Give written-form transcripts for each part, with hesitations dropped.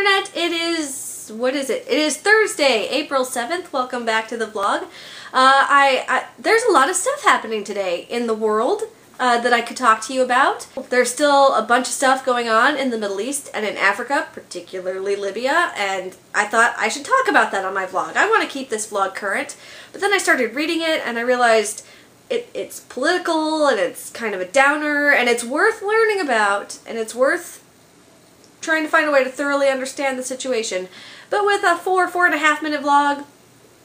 Internet, it is, what is it? It is Thursday, April 7th. Welcome back to the vlog. There's a lot of stuff happening today in the world that I could talk to you about. There's still a bunch of stuff going on in the Middle East and in Africa, particularly Libya, and I thought I should talk about that on my vlog. I want to keep this vlog current, but then I started reading it and I realized it's political and it's kind of a downer and it's worth learning about and it's worth trying to find a way to thoroughly understand the situation. But with a 4.5 minute vlog,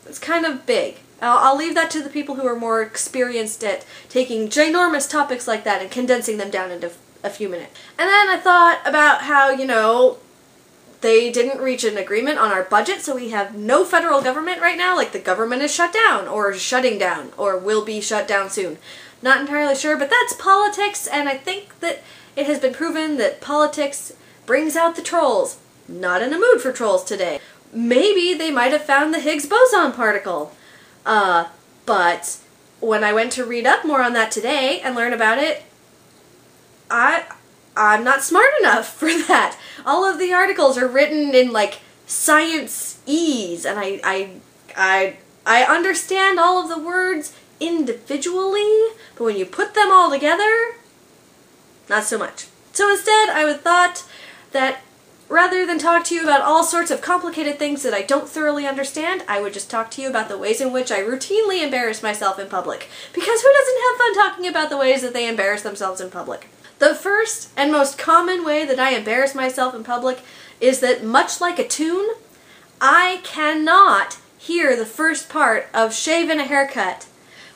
it's kind of big. I'll leave that to the people who are more experienced at taking ginormous topics like that and condensing them down into a few minutes. And then I thought about how, you know, they didn't reach an agreement on our budget, so we have no federal government right now. Like, the government is shut down, or shutting down, or will be shut down soon. Not entirely sure, but that's politics, and I think that it has been proven that politics brings out the trolls. Not in a mood for trolls today. Maybe they might have found the Higgs boson particle. But when I went to read up more on that today and learn about it, I'm not smart enough for that. All of the articles are written in like science-ese, and I understand all of the words individually, but when you put them all together, not so much. So instead, I would thought that rather than talk to you about all sorts of complicated things that I don't thoroughly understand, I would just talk to you about the ways in which I routinely embarrass myself in public. Because who doesn't have fun talking about the ways that they embarrass themselves in public? The first and most common way that I embarrass myself in public is that, much like a tune, I cannot hear the first part of Shaving a Haircut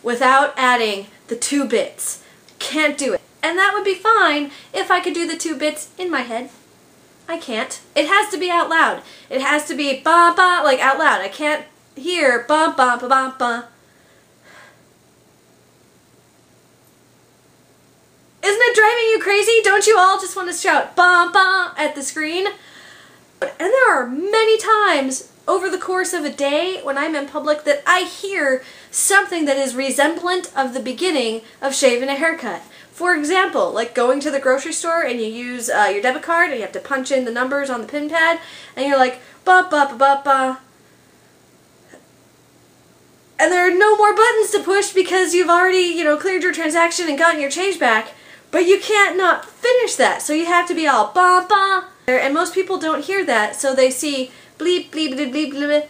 without adding the 2 bits. Can't do it. And that would be fine if I could do the 2 bits in my head. I can't. It has to be out loud. It has to be ba-ba, like out loud. I can't hear ba-ba-ba-ba-ba. Isn't it driving you crazy? Don't you all just want to shout ba-ba at the screen? And there are many times over the course of a day when I'm in public that I hear something that is resemblant of the beginning of Shaving a Haircut. For example, like going to the grocery store and you use your debit card and you have to punch in the numbers on the pin pad and you're like, ba ba ba ba ba. And there are no more buttons to push because you've already, you know, cleared your transaction and gotten your change back, but you can't not finish that, so you have to be all ba ba. And most people don't hear that, so they see bleep bleep bleep bleep bleep,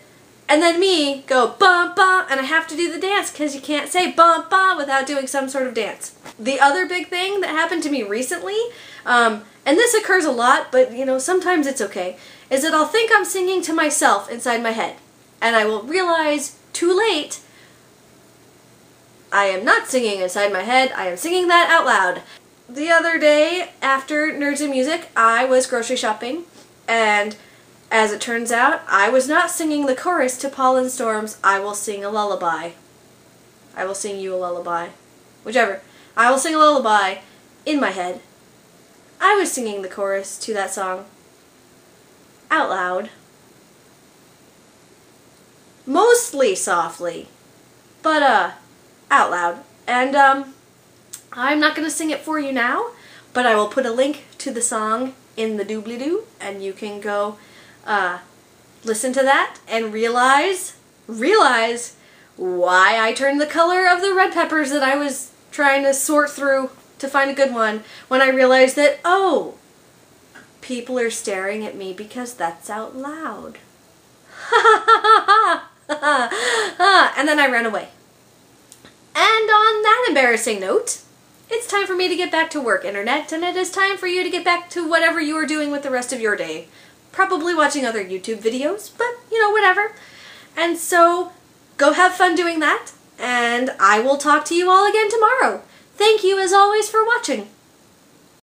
and then me go ba ba, and I have to do the dance because you can't say ba ba without doing some sort of dance. The other big thing that happened to me recently, and this occurs a lot, but you know, sometimes it's okay, is that I'll think I'm singing to myself inside my head, and I will realize too late I am not singing inside my head, I am singing that out loud. The other day, after Nerds and Music, I was grocery shopping, and as it turns out, I was not singing the chorus to Paul and Storm's I Will Sing a Lullaby. I will sing you a lullaby. Whichever. I will sing a lullaby in my head. I was singing the chorus to that song out loud. Mostly softly, but out loud. And I'm not going to sing it for you now, but I will put a link to the song in the doobly-doo, and you can go listen to that and realize why I turned the color of the red peppers that I was trying to sort through to find a good one when I realized that, oh, people are staring at me because that's out loud. And then I ran away. And on that embarrassing note, it's time for me to get back to work, Internet, and it is time for you to get back to whatever you are doing with the rest of your day. Probably watching other YouTube videos, but, you know, whatever. And so, go have fun doing that, and I will talk to you all again tomorrow. Thank you, as always, for watching.